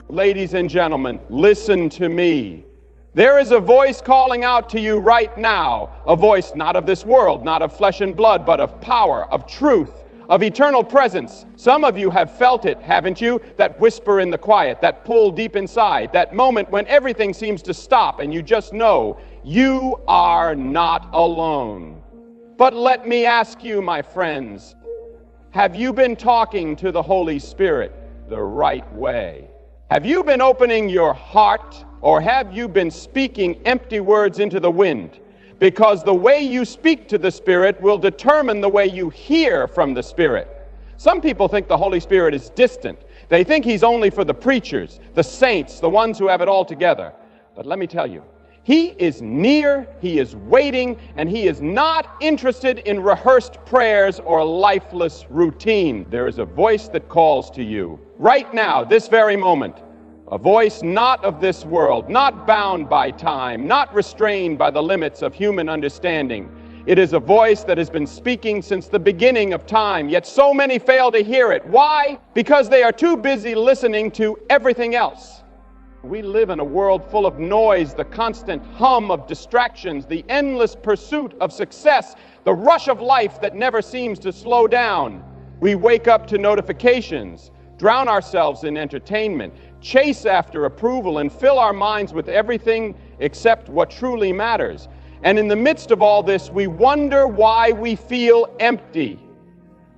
Ladies and gentlemen, listen to me. There is a voice calling out to you right now, a voice not of this world, not of flesh and blood, but of power, of truth, of eternal presence. Some of you have felt it, haven't you? That whisper in the quiet, that pull deep inside, that moment when everything seems to stop and you just know you are not alone. But let me ask you, my friends, have you been talking to the Holy Spirit the right way? Have you been opening your heart, or have you been speaking empty words into the wind? Because the way you speak to the Spirit will determine the way you hear from the Spirit. Some people think the Holy Spirit is distant. They think He's only for the preachers, the saints, the ones who have it all together. But let me tell you, He is near, He is waiting, and He is not interested in rehearsed prayers or lifeless routine. There is a voice that calls to you right now, this very moment. A voice not of this world, not bound by time, not restrained by the limits of human understanding. It is a voice that has been speaking since the beginning of time, yet so many fail to hear it. Why? Because they are too busy listening to everything else. We live in a world full of noise, the constant hum of distractions, the endless pursuit of success, the rush of life that never seems to slow down. We wake up to notifications, drown ourselves in entertainment, chase after approval, and fill our minds with everything except what truly matters. And in the midst of all this, we wonder why we feel empty.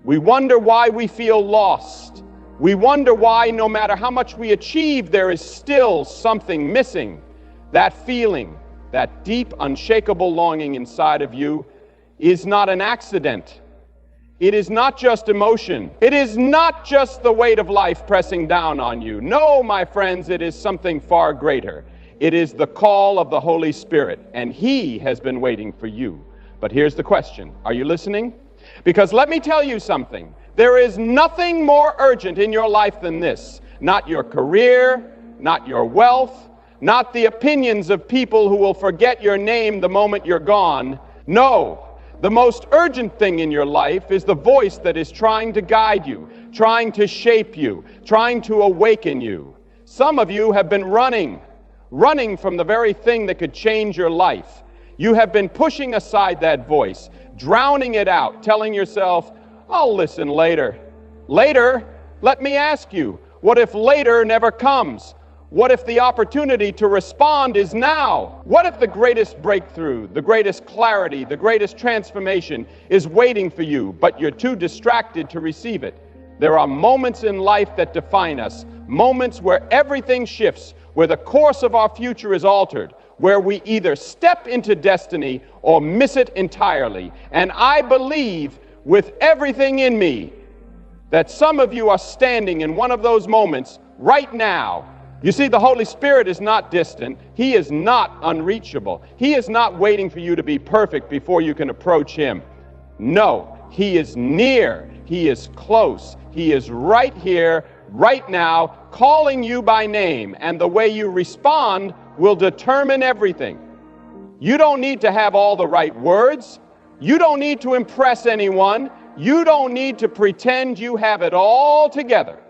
We wonder why we feel lost. We wonder why, no matter how much we achieve, there is still something missing. That feeling, that deep, unshakable longing inside of you is not an accident. It is not just emotion. It is not just the weight of life pressing down on you. No, my friends, it is something far greater. It is the call of the Holy Spirit, and He has been waiting for you. But here's the question. Are you listening? Because let me tell you something. There is nothing more urgent in your life than this. Not your career, not your wealth, not the opinions of people who will forget your name the moment you're gone. No. The most urgent thing in your life is the voice that is trying to guide you, trying to shape you, trying to awaken you. Some of you have been running from the very thing that could change your life. You have been pushing aside that voice, drowning it out, telling yourself, I'll listen later. Later? Let me ask you, what if later never comes? What if the opportunity to respond is now? What if the greatest breakthrough, the greatest clarity, the greatest transformation is waiting for you, but you're too distracted to receive it? There are moments in life that define us, moments where everything shifts, where the course of our future is altered, where we either step into destiny or miss it entirely. And I believe with everything in me that some of you are standing in one of those moments right now. You see, the Holy Spirit is not distant. He is not unreachable. He is not waiting for you to be perfect before you can approach Him. No, He is near. He is close. He is right here, right now, calling you by name. And the way you respond will determine everything. You don't need to have all the right words. You don't need to impress anyone. You don't need to pretend you have it all together.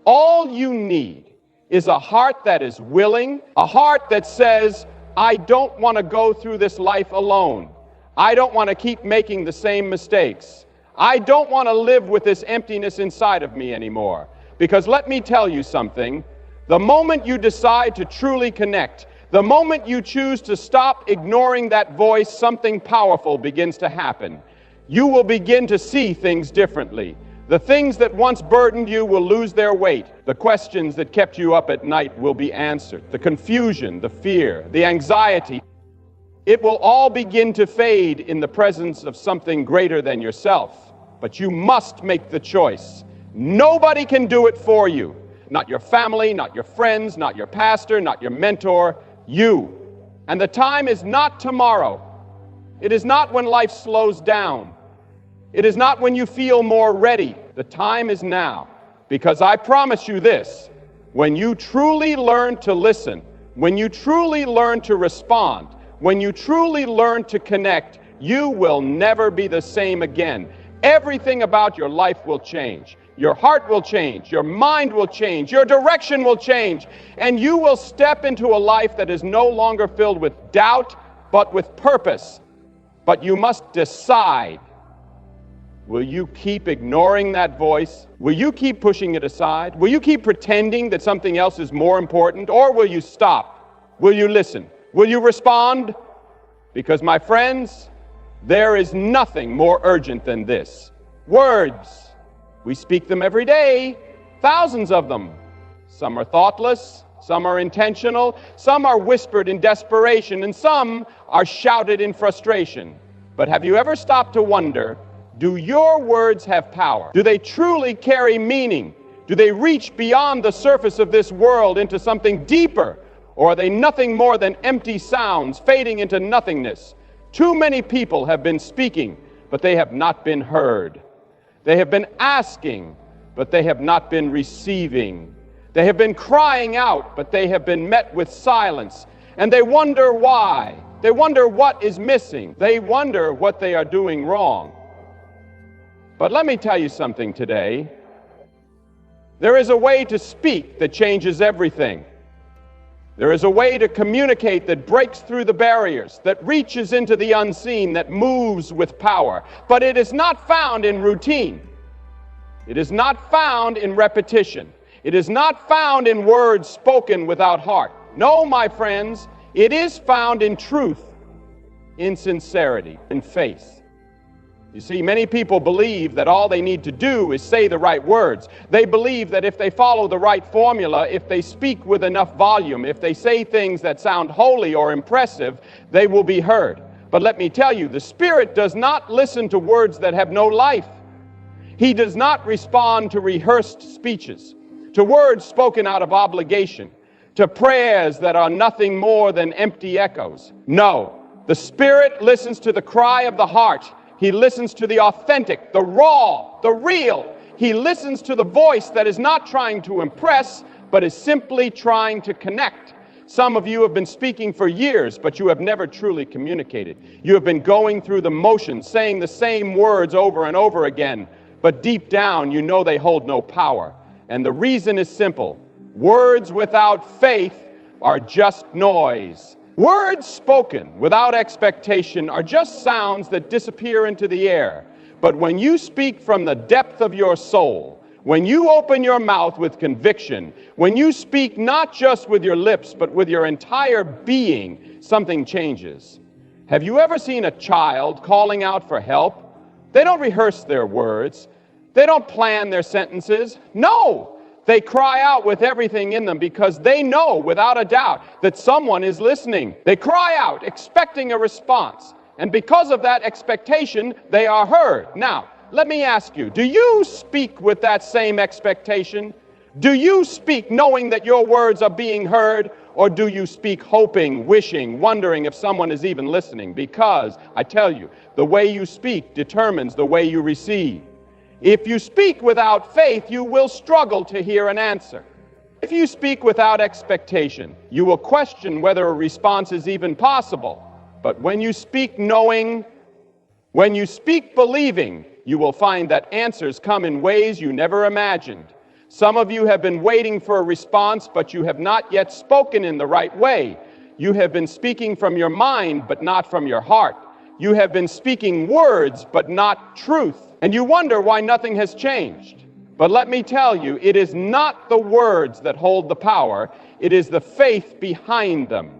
All you need is a heart that is willing, a heart that says, I don't want to go through this life alone. I don't want to keep making the same mistakes. I don't want to live with this emptiness inside of me anymore. Because let me tell you something, the moment you decide to truly connect, the moment you choose to stop ignoring that voice, something powerful begins to happen. You will begin to see things differently. The things that once burdened you will lose their weight. The questions that kept you up at night will be answered. The confusion, the fear, the anxiety, it will all begin to fade in the presence of something greater than yourself. But you must make the choice. Nobody can do it for you. Not your family, not your friends, not your pastor, not your mentor. You. And the time is not tomorrow. It is not when life slows down. It is not when you feel more ready. The time is now. Because I promise you this, when you truly learn to listen, when you truly learn to respond, when you truly learn to connect, you will never be the same again. Everything about your life will change. Your heart will change. Your mind will change. Your direction will change. And you will step into a life that is no longer filled with doubt, but with purpose. But you must decide. Will you keep ignoring that voice? Will you keep pushing it aside? Will you keep pretending that something else is more important? Or will you stop? Will you listen? Will you respond? Because, my friends, there is nothing more urgent than this. Words. We speak them every day, thousands of them. Some are thoughtless, some are intentional, some are whispered in desperation, and some are shouted in frustration. But have you ever stopped to wonder, do your words have power? Do they truly carry meaning? Do they reach beyond the surface of this world into something deeper? Or are they nothing more than empty sounds fading into nothingness? Too many people have been speaking, but they have not been heard. They have been asking, but they have not been receiving. They have been crying out, but they have been met with silence. And they wonder why. They wonder what is missing. They wonder what they are doing wrong. But let me tell you something today. There is a way to speak that changes everything. There is a way to communicate that breaks through the barriers, that reaches into the unseen, that moves with power. But it is not found in routine. It is not found in repetition. It is not found in words spoken without heart. No, my friends, it is found in truth, in sincerity, in faith. You see, many people believe that all they need to do is say the right words. They believe that if they follow the right formula, if they speak with enough volume, if they say things that sound holy or impressive, they will be heard. But let me tell you, the Spirit does not listen to words that have no life. He does not respond to rehearsed speeches, to words spoken out of obligation, to prayers that are nothing more than empty echoes. No, the Spirit listens to the cry of the heart. He listens to the authentic, the raw, the real. He listens to the voice that is not trying to impress, but is simply trying to connect. Some of you have been speaking for years, but you have never truly communicated. You have been going through the motions, saying the same words over and over again, but deep down you know they hold no power. And the reason is simple. Words without faith are just noise. Words spoken without expectation are just sounds that disappear into the air. But when you speak from the depth of your soul, when you open your mouth with conviction, when you speak not just with your lips, but with your entire being, something changes. Have you ever seen a child calling out for help? They don't rehearse their words. They don't plan their sentences. No! They cry out with everything in them because they know without a doubt that someone is listening. They cry out expecting a response. And because of that expectation, they are heard. Now, let me ask you, do you speak with that same expectation? Do you speak knowing that your words are being heard? Or do you speak hoping, wishing, wondering if someone is even listening? Because, I tell you, the way you speak determines the way you receive. If you speak without faith, you will struggle to hear an answer. If you speak without expectation, you will question whether a response is even possible. But when you speak knowing, when you speak believing, you will find that answers come in ways you never imagined. Some of you have been waiting for a response, but you have not yet spoken in the right way. You have been speaking from your mind, but not from your heart. You have been speaking words, but not truth. And you wonder why nothing has changed. But let me tell you, it is not the words that hold the power. It is the faith behind them.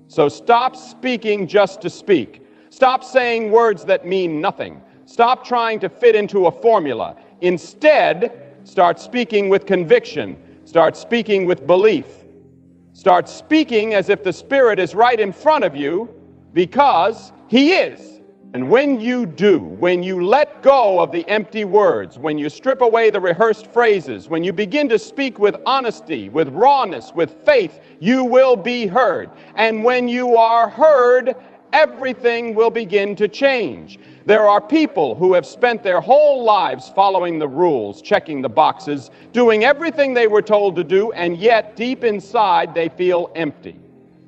So stop speaking just to speak. Stop saying words that mean nothing. Stop trying to fit into a formula. Instead, start speaking with conviction. Start speaking with belief. Start speaking as if the Spirit is right in front of you, because He is. And when you do, when you let go of the empty words, when you strip away the rehearsed phrases, when you begin to speak with honesty, with rawness, with faith, you will be heard. And when you are heard, everything will begin to change. There are people who have spent their whole lives following the rules, checking the boxes, doing everything they were told to do, and yet deep inside they feel empty.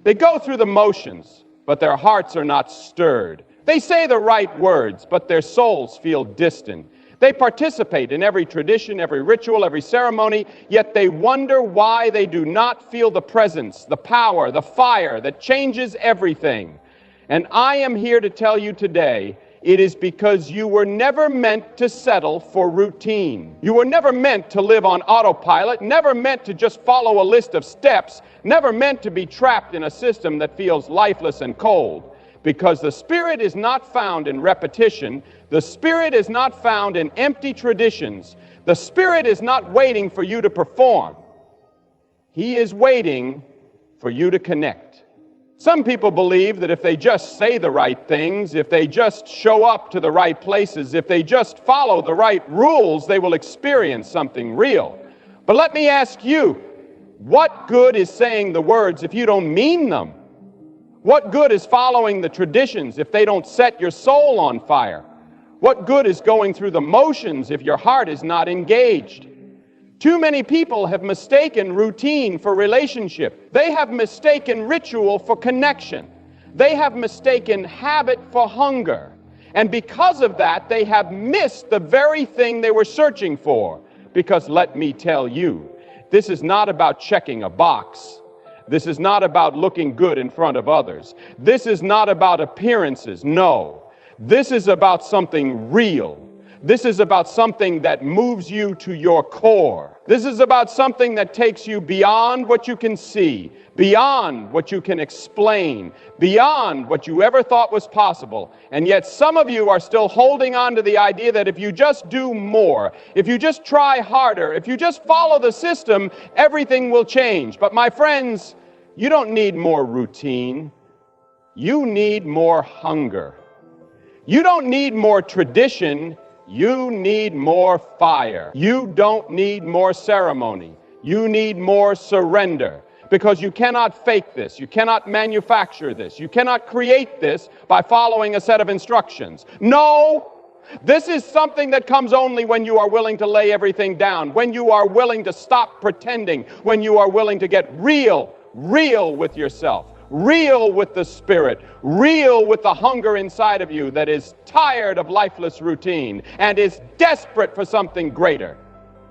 They go through the motions, but their hearts are not stirred. They say the right words, but their souls feel distant. They participate in every tradition, every ritual, every ceremony, yet they wonder why they do not feel the presence, the power, the fire that changes everything. And I am here to tell you today, it is because you were never meant to settle for routine. You were never meant to live on autopilot, never meant to just follow a list of steps, never meant to be trapped in a system that feels lifeless and cold. Because the Spirit is not found in repetition. The Spirit is not found in empty traditions. The Spirit is not waiting for you to perform. He is waiting for you to connect. Some people believe that if they just say the right things, if they just show up to the right places, if they just follow the right rules, they will experience something real. But let me ask you, what good is saying the words if you don't mean them? What good is following the traditions if they don't set your soul on fire? What good is going through the motions if your heart is not engaged? Too many people have mistaken routine for relationship. They have mistaken ritual for connection. They have mistaken habit for hunger. And because of that, they have missed the very thing they were searching for. Because let me tell you, this is not about checking a box. This is not about looking good in front of others. This is not about appearances. No. This is about something real. This is about something that moves you to your core. This is about something that takes you beyond what you can see, beyond what you can explain, beyond what you ever thought was possible. And yet some of you are still holding on to the idea that if you just do more, if you just try harder, if you just follow the system, everything will change. But my friends, you don't need more routine. You need more hunger. You don't need more tradition. You need more fire. You don't need more ceremony. You need more surrender. Because you cannot fake this. You cannot manufacture this. You cannot create this by following a set of instructions. No! This is something that comes only when you are willing to lay everything down, when you are willing to stop pretending, when you are willing to get real with yourself. Real with the Spirit, real with the hunger inside of you that is tired of lifeless routine and is desperate for something greater.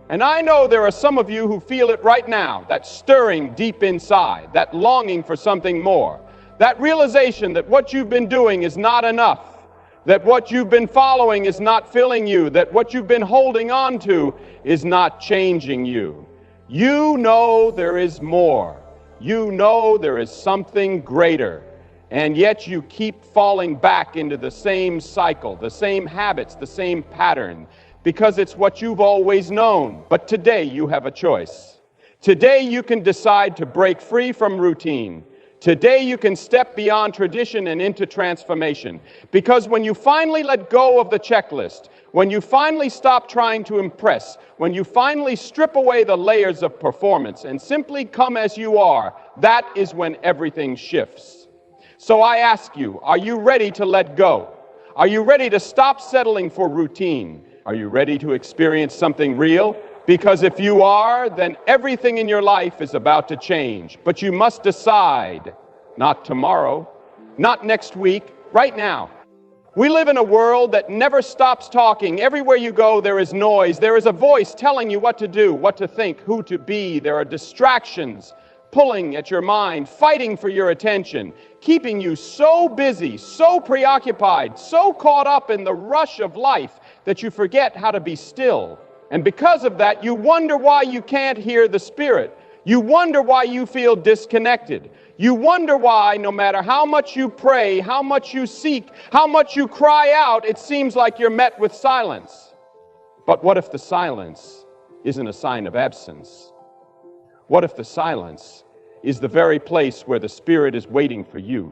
And I know there are some of you who feel it right now, that stirring deep inside, that longing for something more, that realization that what you've been doing is not enough, that what you've been following is not filling you, that what you've been holding on to is not changing you. You know there is more. You know there is something greater, and yet you keep falling back into the same cycle, the same habits, the same pattern, because it's what you've always known. But today you have a choice. Today you can decide to break free from routine. Today you can step beyond tradition and into transformation. Because when you finally let go of the checklist, when you finally stop trying to impress, when you finally strip away the layers of performance and simply come as you are, that is when everything shifts. So I ask you, are you ready to let go? Are you ready to stop settling for routine? Are you ready to experience something real? Because if you are, then everything in your life is about to change. But you must decide, not tomorrow, not next week, right now. We live in a world that never stops talking. Everywhere you go, there is noise. There is a voice telling you what to do, what to think, who to be. There are distractions pulling at your mind, fighting for your attention, keeping you so busy, so preoccupied, so caught up in the rush of life that you forget how to be still. And because of that, you wonder why you can't hear the Spirit. You wonder why you feel disconnected. You wonder why, no matter how much you pray, how much you seek, how much you cry out, it seems like you're met with silence. But what if the silence isn't a sign of absence? What if the silence is the very place where the Spirit is waiting for you?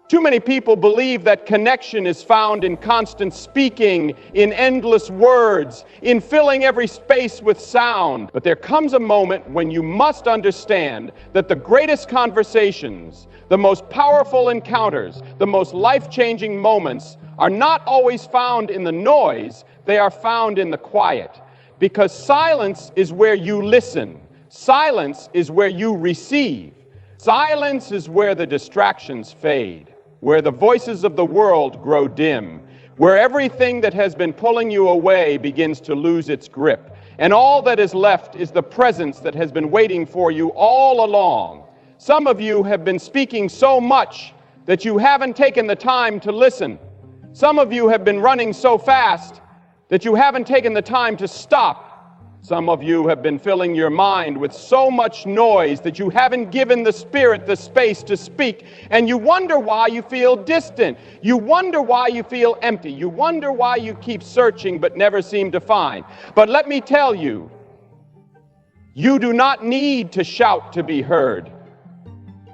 Too many people believe that connection is found in constant speaking, in endless words, in filling every space with sound. But there comes a moment when you must understand that the greatest conversations, the most powerful encounters, the most life-changing moments are not always found in the noise, they are found in the quiet. Because silence is where you listen. Silence is where you receive. Silence is where the distractions fade, where the voices of the world grow dim, where everything that has been pulling you away begins to lose its grip. And all that is left is the presence that has been waiting for you all along. Some of you have been speaking so much that you haven't taken the time to listen. Some of you have been running so fast that you haven't taken the time to stop. Some of you have been filling your mind with so much noise that you haven't given the Spirit the space to speak, and you wonder why you feel distant. You wonder why you feel empty. You wonder why you keep searching but never seem to find. But let me tell you, you do not need to shout to be heard.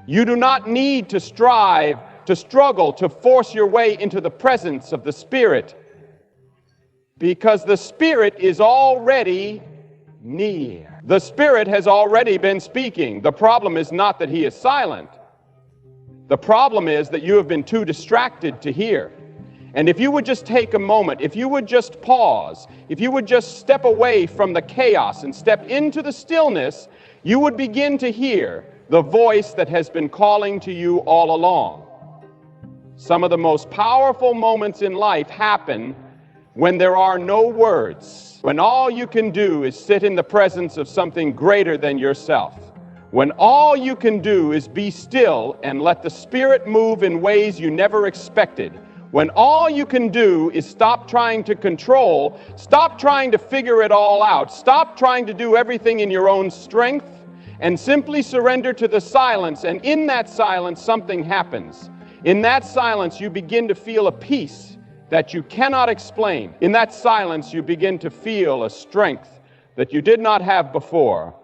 You do not need to strive, to struggle, to force your way into the presence of the Spirit, because the Spirit is already near. The Spirit has already been speaking. The problem is not that He is silent. The problem is that you have been too distracted to hear. And if you would just take a moment, if you would just pause, if you would just step away from the chaos and step into the stillness, you would begin to hear the voice that has been calling to you all along. Some of the most powerful moments in life happen when there are no words, when all you can do is sit in the presence of something greater than yourself, when all you can do is be still and let the Spirit move in ways you never expected, when all you can do is stop trying to control, stop trying to figure it all out, stop trying to do everything in your own strength, and simply surrender to the silence. And in that silence, something happens. In that silence, you begin to feel a peace that you cannot explain. In that silence, you begin to feel a strength that you did not have before.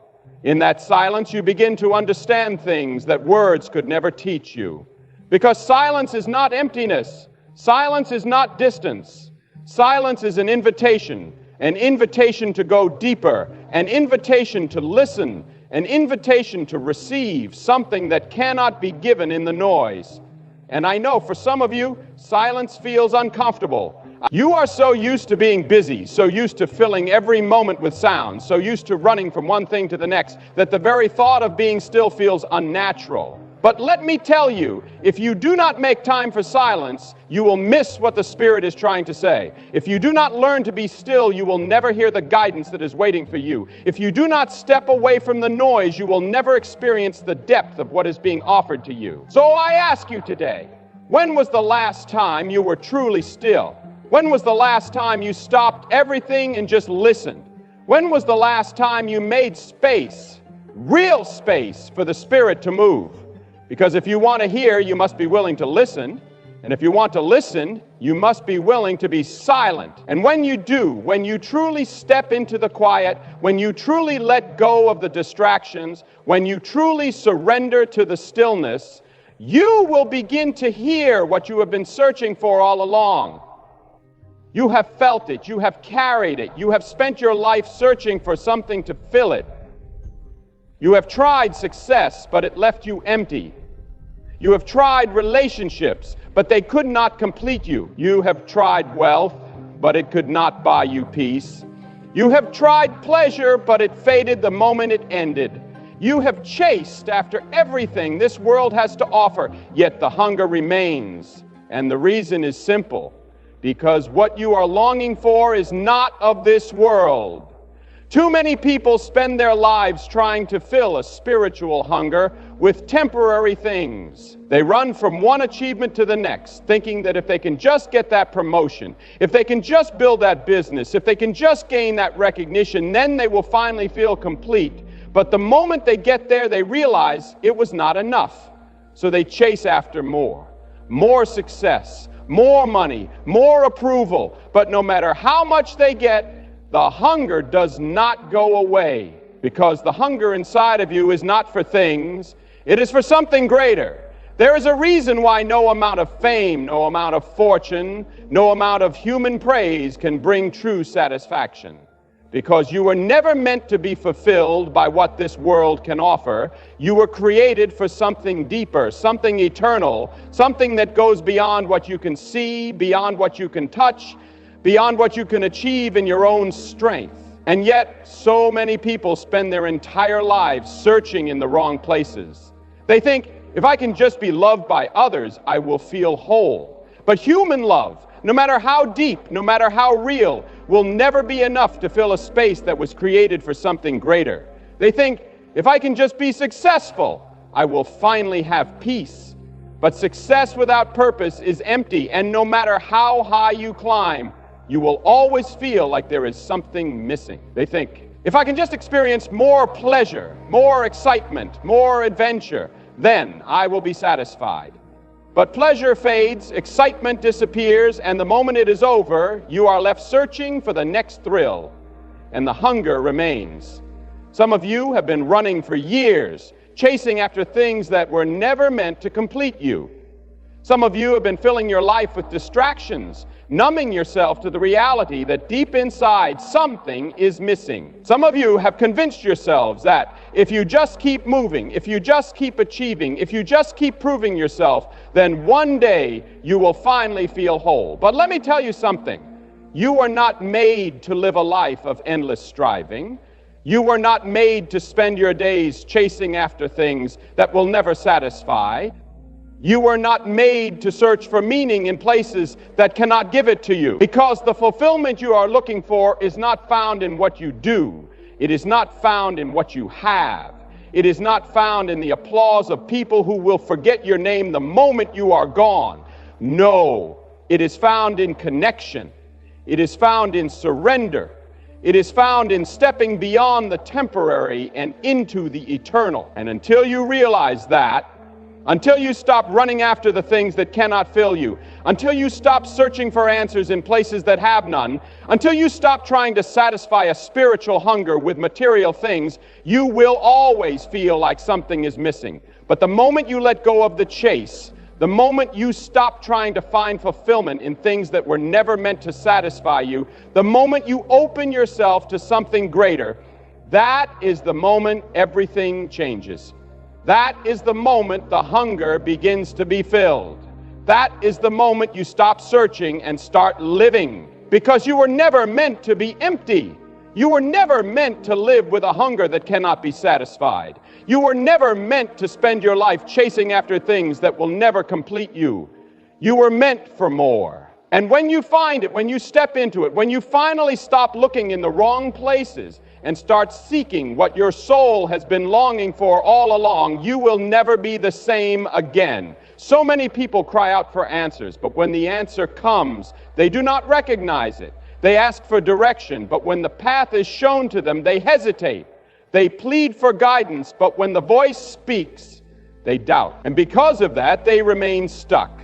In that silence, you begin to understand things that words could never teach you. Because silence is not emptiness. Silence is not distance. Silence is an invitation to go deeper, an invitation to listen, an invitation to receive something that cannot be given in the noise. And I know for some of you, silence feels uncomfortable. You are so used to being busy, so used to filling every moment with sound, so used to running from one thing to the next, that the very thought of being still feels unnatural. But let me tell you, if you do not make time for silence, you will miss what the Spirit is trying to say. If you do not learn to be still, you will never hear the guidance that is waiting for you. If you do not step away from the noise, you will never experience the depth of what is being offered to you. So I ask you today, when was the last time you were truly still? When was the last time you stopped everything and just listened? When was the last time you made space, real space, for the Spirit to move? Because if you want to hear, you must be willing to listen. And if you want to listen, you must be willing to be silent. And when you do, when you truly step into the quiet, when you truly let go of the distractions, when you truly surrender to the stillness, you will begin to hear what you have been searching for all along. You have felt it. You have carried it. You have spent your life searching for something to fill it. You have tried success, but it left you empty. You have tried relationships, but they could not complete you. You have tried wealth, but it could not buy you peace. You have tried pleasure, but it faded the moment it ended. You have chased after everything this world has to offer, yet the hunger remains. And the reason is simple, because what you are longing for is not of this world. Too many people spend their lives trying to fill a spiritual hunger with temporary things. They run from one achievement to the next, thinking that if they can just get that promotion, if they can just build that business, if they can just gain that recognition, then they will finally feel complete. But the moment they get there, they realize it was not enough. So they chase after more success, more money, more approval. But no matter how much they get, the hunger does not go away, because the hunger inside of you is not for things, it is for something greater. There is a reason why no amount of fame, no amount of fortune, no amount of human praise can bring true satisfaction. Because you were never meant to be fulfilled by what this world can offer. You were created for something deeper, something eternal, something that goes beyond what you can see, beyond what you can touch, beyond what you can achieve in your own strength. And yet, so many people spend their entire lives searching in the wrong places. They think, if I can just be loved by others, I will feel whole. But human love, no matter how deep, no matter how real, will never be enough to fill a space that was created for something greater. They think, if I can just be successful, I will finally have peace. But success without purpose is empty, and no matter how high you climb, you will always feel like there is something missing. They think, if I can just experience more pleasure, more excitement, more adventure, then I will be satisfied. But pleasure fades, excitement disappears, and the moment it is over, you are left searching for the next thrill, and the hunger remains. Some of you have been running for years, chasing after things that were never meant to complete you. Some of you have been filling your life with distractions, numbing yourself to the reality that deep inside something is missing. Some of you have convinced yourselves that if you just keep moving, if you just keep achieving, if you just keep proving yourself, then one day you will finally feel whole. But let me tell you something. You are not made to live a life of endless striving. You were not made to spend your days chasing after things that will never satisfy. You were not made to search for meaning in places that cannot give it to you, because the fulfillment you are looking for is not found in what you do. It is not found in what you have. It is not found in the applause of people who will forget your name the moment you are gone. No, it is found in connection. It is found in surrender. It is found in stepping beyond the temporary and into the eternal. And until you realize that, until you stop running after the things that cannot fill you, until you stop searching for answers in places that have none, until you stop trying to satisfy a spiritual hunger with material things, you will always feel like something is missing. But the moment you let go of the chase, the moment you stop trying to find fulfillment in things that were never meant to satisfy you, the moment you open yourself to something greater, that is the moment everything changes. That is the moment the hunger begins to be filled. That is the moment you stop searching and start living, because you were never meant to be empty. You were never meant to live with a hunger that cannot be satisfied. You were never meant to spend your life chasing after things that will never complete you. You were meant for more. And when you find it, when you step into it, when you finally stop looking in the wrong places and start seeking what your soul has been longing for all along, you will never be the same again. So many people cry out for answers, but when the answer comes, they do not recognize it. They ask for direction, but when the path is shown to them, they hesitate. They plead for guidance, but when the voice speaks, they doubt. And because of that, they remain stuck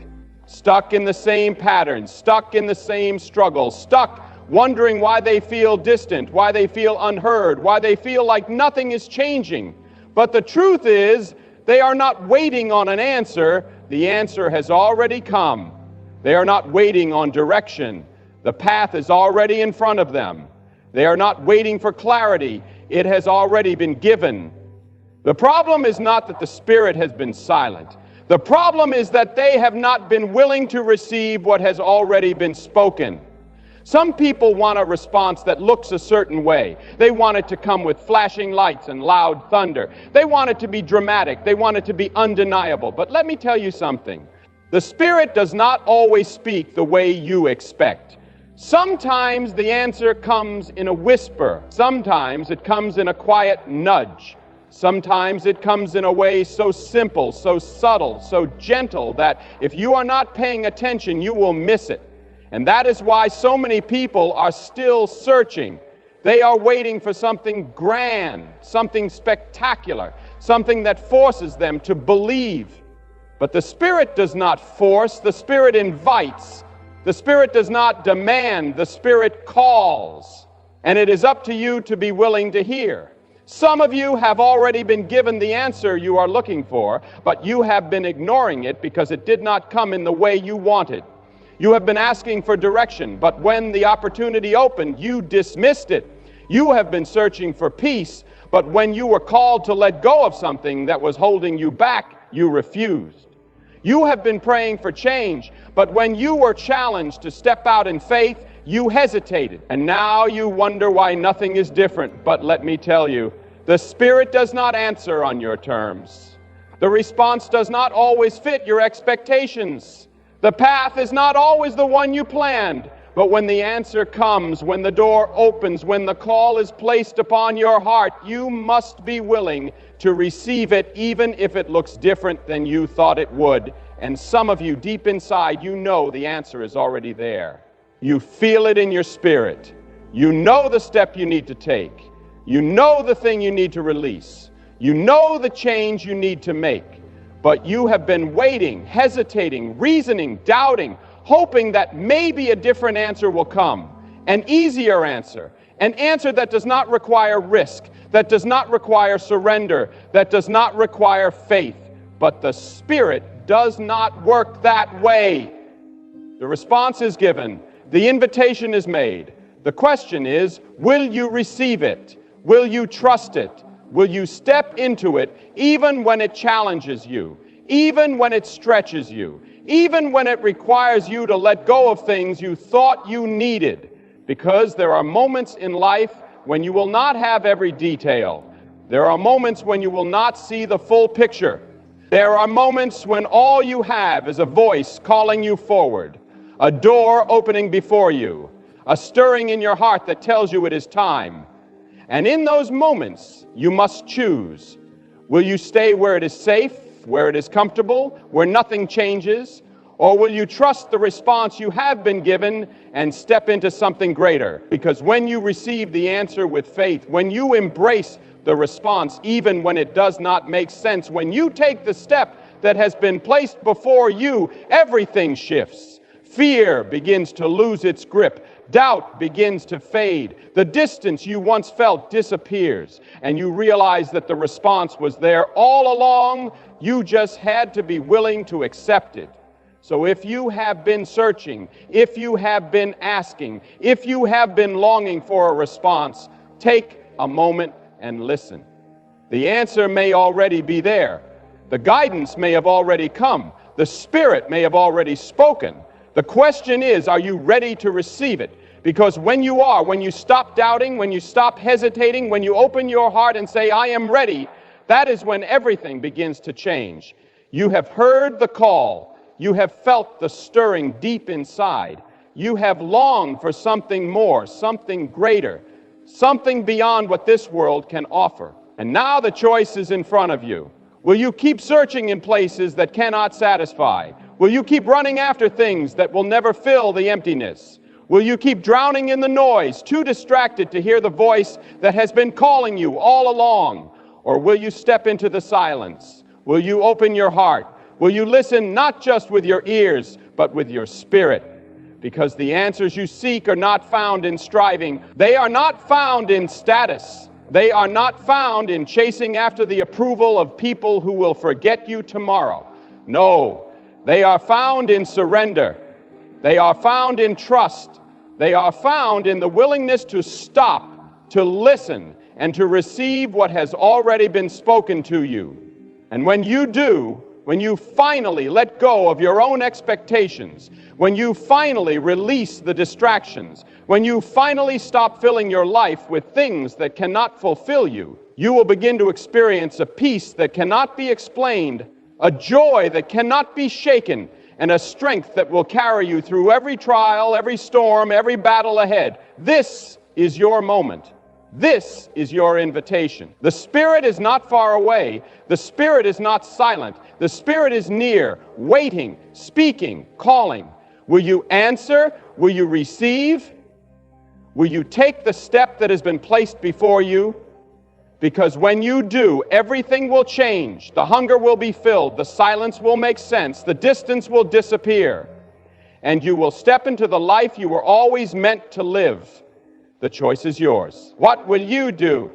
in the same patterns, stuck in the same struggles, stuck wondering why they feel distant, why they feel unheard, why they feel like nothing is changing. But the truth is, they are not waiting on an answer. The answer has already come. They are not waiting on direction. The path is already in front of them. They are not waiting for clarity. It has already been given. The problem is not that the Spirit has been silent. The problem is that they have not been willing to receive what has already been spoken. Some people want a response that looks a certain way. They want it to come with flashing lights and loud thunder. They want it to be dramatic. They want it to be undeniable. But let me tell you something. The Spirit does not always speak the way you expect. Sometimes the answer comes in a whisper. Sometimes it comes in a quiet nudge. Sometimes it comes in a way so simple, so subtle, so gentle that if you are not paying attention, you will miss it. And that is why so many people are still searching. They are waiting for something grand, something spectacular, something that forces them to believe. But the Spirit does not force, the Spirit invites. The Spirit does not demand, the Spirit calls. And it is up to you to be willing to hear. Some of you have already been given the answer you are looking for, but you have been ignoring it because it did not come in the way you wanted. You have been asking for direction, but when the opportunity opened, you dismissed it. You have been searching for peace, but when you were called to let go of something that was holding you back, you refused. You have been praying for change, but when you were challenged to step out in faith, you hesitated. And now you wonder why nothing is different. But let me tell you, the Spirit does not answer on your terms. The response does not always fit your expectations. The path is not always the one you planned, but when the answer comes, when the door opens, when the call is placed upon your heart, you must be willing to receive it, even if it looks different than you thought it would. And some of you, deep inside, you know the answer is already there. You feel it in your spirit. You know the step you need to take. You know the thing you need to release. You know the change you need to make. But you have been waiting, hesitating, reasoning, doubting, hoping that maybe a different answer will come, an easier answer, an answer that does not require risk, that does not require surrender, that does not require faith. But the Spirit does not work that way. The response is given. The invitation is made. The question is, will you receive it? Will you trust it? Will you step into it even when it challenges you, even when it stretches you, even when it requires you to let go of things you thought you needed? Because there are moments in life when you will not have every detail. There are moments when you will not see the full picture. There are moments when all you have is a voice calling you forward, a door opening before you, a stirring in your heart that tells you it is time. And in those moments, you must choose. Will you stay where it is safe, where it is comfortable, where nothing changes? Or will you trust the response you have been given and step into something greater? Because when you receive the answer with faith, when you embrace the response, even when it does not make sense, when you take the step that has been placed before you, everything shifts. Fear begins to lose its grip. Doubt begins to fade. The distance you once felt disappears, and you realize that the response was there all along. You just had to be willing to accept it. So if you have been searching, if you have been asking, if you have been longing for a response, take a moment and listen. The answer may already be there. The guidance may have already come. The Spirit may have already spoken. The question is, are you ready to receive it? Because when you are, when you stop doubting, when you stop hesitating, when you open your heart and say, I am ready, that is when everything begins to change. You have heard the call. You have felt the stirring deep inside. You have longed for something more, something greater, something beyond what this world can offer. And now the choice is in front of you. Will you keep searching in places that cannot satisfy? Will you keep running after things that will never fill the emptiness? Will you keep drowning in the noise, too distracted to hear the voice that has been calling you all along? Or will you step into the silence? Will you open your heart? Will you listen not just with your ears, but with your spirit? Because the answers you seek are not found in striving. They are not found in status. They are not found in chasing after the approval of people who will forget you tomorrow. No, they are found in surrender. They are found in trust. They are found in the willingness to stop, to listen, and to receive what has already been spoken to you. And when you do, when you finally let go of your own expectations, when you finally release the distractions, when you finally stop filling your life with things that cannot fulfill you, you will begin to experience a peace that cannot be explained, a joy that cannot be shaken, and a strength that will carry you through every trial, every storm, every battle ahead. This is your moment. This is your invitation. The Spirit is not far away. The Spirit is not silent. The Spirit is near, waiting, speaking, calling. Will you answer? Will you receive? Will you take the step that has been placed before you? Because when you do, everything will change. The hunger will be filled. The silence will make sense. The distance will disappear. And you will step into the life you were always meant to live. The choice is yours. What will you do?